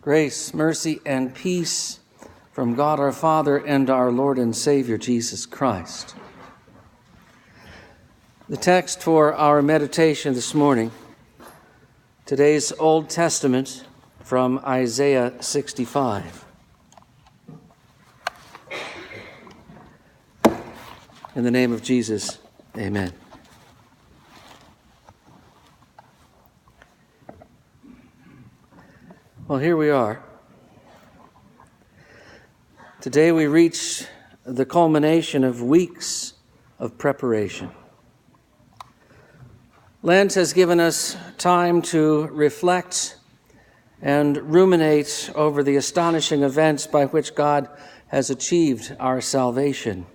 Grace, mercy, and peace from God our Father and our Lord and Savior Jesus Christ. The text for our meditation this morning, today's Old Testament from Isaiah 65. In the name of Jesus, amen. Well, here we are. Today we reach the culmination of weeks of preparation. Lent has given us time to reflect and ruminate over the astonishing events by which God has achieved our salvation.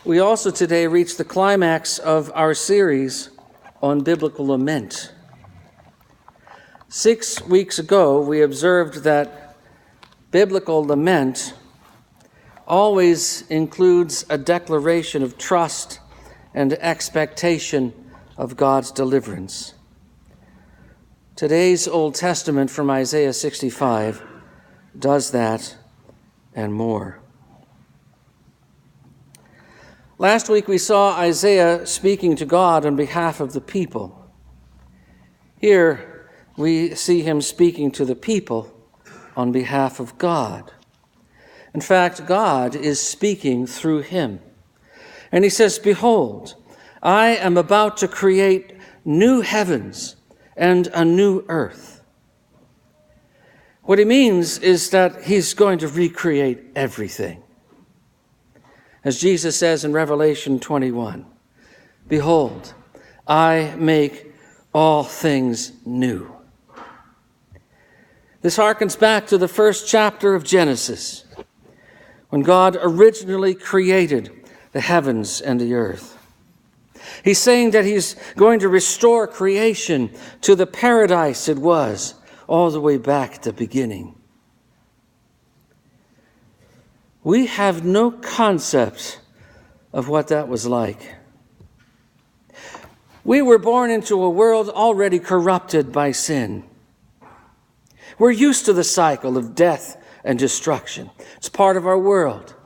We also today reach the climax of our series on biblical lament. 6 weeks ago, we observed that biblical lament always includes a declaration of trust and expectation of God's deliverance. Today's Old Testament from Isaiah 65 does that and more. Last week we saw Isaiah speaking to God on behalf of the people. Here we see him speaking to the people on behalf of God. In fact, God is speaking through him. And he says, "Behold, I am about to create new heavens and a new earth." What he means is that he's going to recreate everything. As Jesus says in Revelation 21, "Behold, I make all things new." This harkens back to the first chapter of Genesis, when God originally created the heavens and the earth. He's saying that he's going to restore creation to the paradise it was all the way back at the beginning. We have no concept of what that was like. We were born into a world already corrupted by sin. We're used to the cycle of death and destruction. It's part of our world.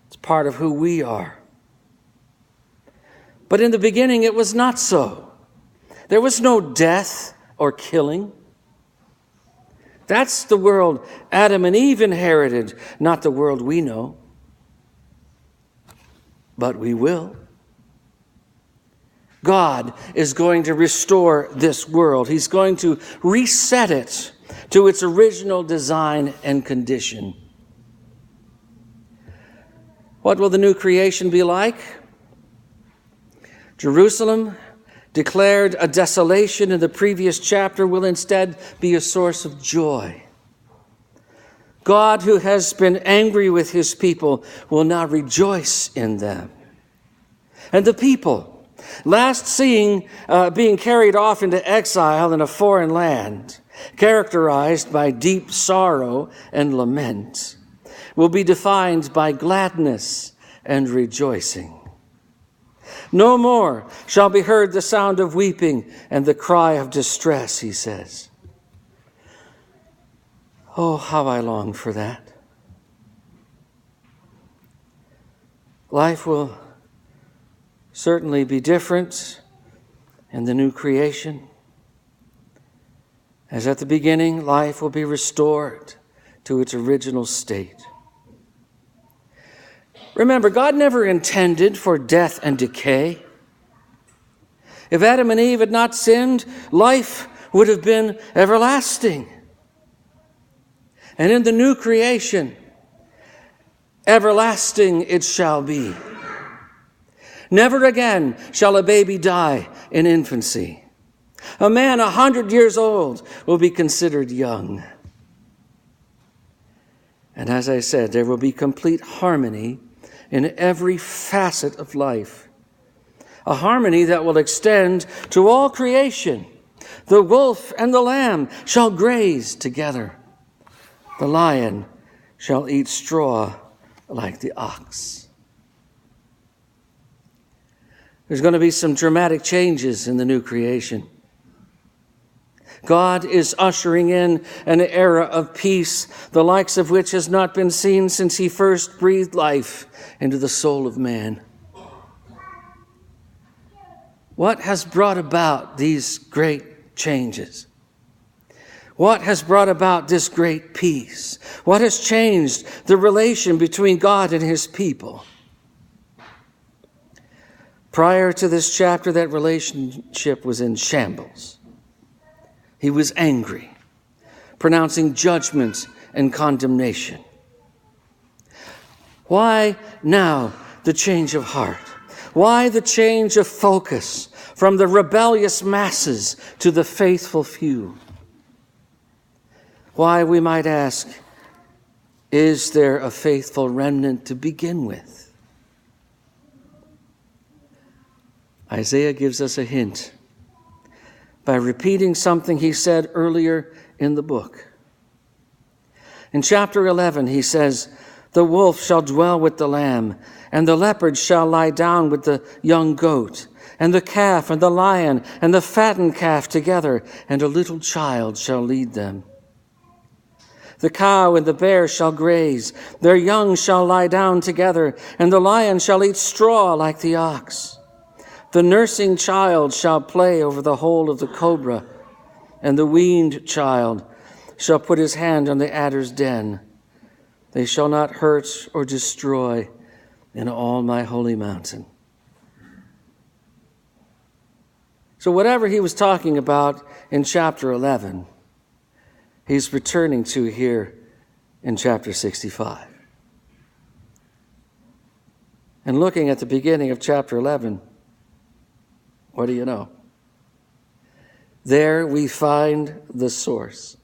It's part of who we are. But in the beginning, it was not so. There was no death or killing. That's the world Adam and Eve inherited, not the world we know. But we will. God is going to restore this world. He's going to reset it to its original design and condition. What will the new creation be like? Jerusalem, declared a desolation in the previous chapter, will instead be a source of joy. God, who has been angry with his people, will now rejoice in them. And the people, last being carried off into exile in a foreign land, characterized by deep sorrow and lament, will be defined by gladness and rejoicing. No more shall be heard the sound of weeping and the cry of distress, he says. Oh, how I long for that. Life will certainly be different in the new creation. As at the beginning, life will be restored to its original state. Remember, God never intended for death and decay. If Adam and Eve had not sinned, life would have been everlasting. And in the new creation, everlasting it shall be. Never again shall a baby die in infancy. A man 100 years old will be considered young. And as I said, there will be complete harmony in every facet of life. A harmony that will extend to all creation. The wolf and the lamb shall graze together. The lion shall eat straw like the ox. There's going to be some dramatic changes in the new creation. God is ushering in an era of peace, the likes of which has not been seen since he first breathed life into the soul of man. What has brought about these great changes? What has brought about this great peace? What has changed the relation between God and his people? Prior to this chapter, that relationship was in shambles. He was angry, pronouncing judgment and condemnation. Why now the change of heart? Why the change of focus from the rebellious masses to the faithful few? Why, we might ask, is there a faithful remnant to begin with? Isaiah gives us a hint by repeating something he said earlier in the book. In chapter 11, he says, "The wolf shall dwell with the lamb, and the leopard shall lie down with the young goat, and the calf and the lion and the fattened calf together, and a little child shall lead them. The cow and the bear shall graze, their young shall lie down together, and the lion shall eat straw like the ox. The nursing child shall play over the hole of the cobra, and the weaned child shall put his hand on the adder's den. They shall not hurt or destroy in all my holy mountain." So whatever he was talking about in chapter 11, he's returning to here in chapter 65. And looking at the beginning of chapter 11, what do you know? There we find the source,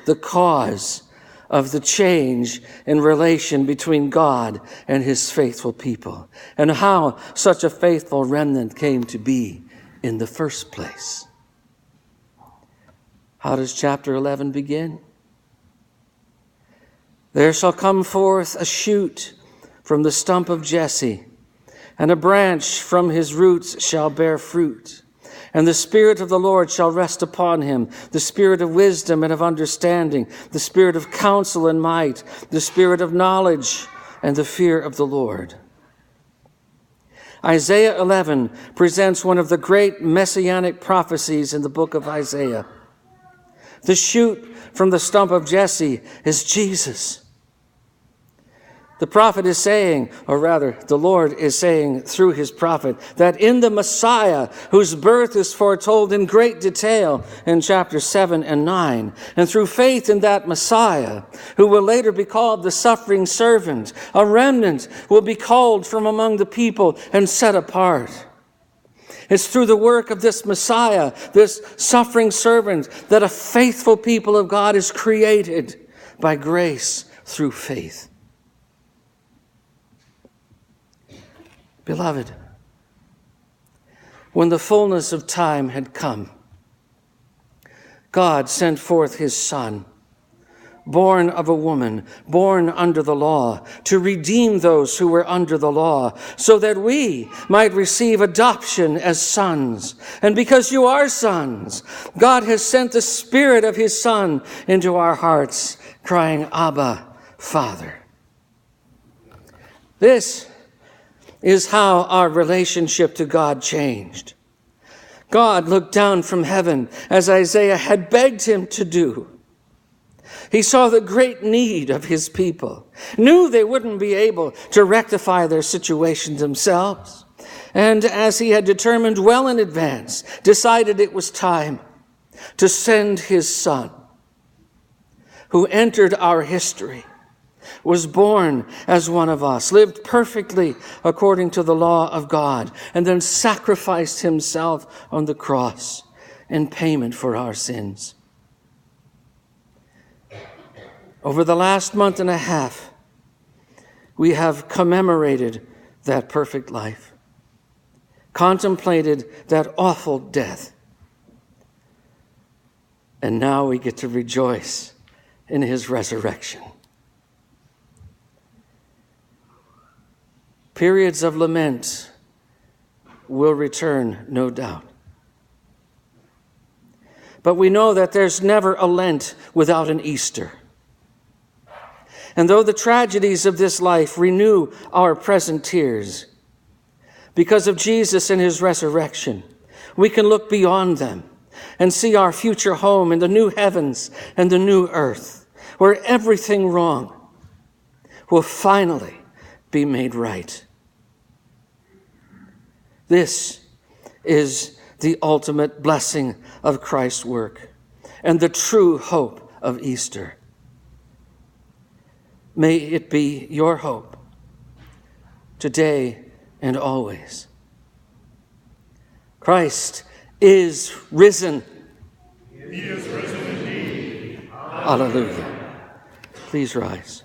the cause of the change in relation between God and his faithful people, and how such a faithful remnant came to be in the first place. How does chapter 11 begin? "There shall come forth a shoot from the stump of Jesse, and a branch from his roots shall bear fruit. And the Spirit of the Lord shall rest upon him, the Spirit of wisdom and of understanding, the Spirit of counsel and might, the Spirit of knowledge and the fear of the Lord." Isaiah 11 presents one of the great messianic prophecies in the book of Isaiah. The shoot from the stump of Jesse is Jesus. The prophet is saying, or rather, the Lord is saying through his prophet, that in the Messiah, whose birth is foretold in great detail in chapters 7 and 9, and through faith in that Messiah, who will later be called the suffering servant, a remnant will be called from among the people and set apart. It's through the work of this Messiah, this suffering servant, that a faithful people of God is created by grace through faith. Beloved, when the fullness of time had come, God sent forth his Son, born of a woman, born under the law, to redeem those who were under the law, so that we might receive adoption as sons. And because you are sons, God has sent the Spirit of his Son into our hearts, crying, "Abba, Father." This is how our relationship to God changed. God looked down from heaven, as Isaiah had begged him to do. He saw the great need of his people, knew they wouldn't be able to rectify their situation themselves, and as he had determined well in advance, decided it was time to send his Son, who entered our history, was born as one of us, lived perfectly according to the law of God, and then sacrificed himself on the cross in payment for our sins. Over the last month and a half, we have commemorated that perfect life, contemplated that awful death, and now we get to rejoice in his resurrection. Periods of lament will return, no doubt. but we know that there's never a Lent without an Easter. And though the tragedies of this life renew our present tears, because of Jesus and his resurrection, we can look beyond them and see our future home in the new heavens and the new earth, where everything wrong will finally be made right. This is the ultimate blessing of Christ's work and the true hope of Easter. May it be your hope today and always. Christ is risen. He is risen indeed. Hallelujah. Please rise.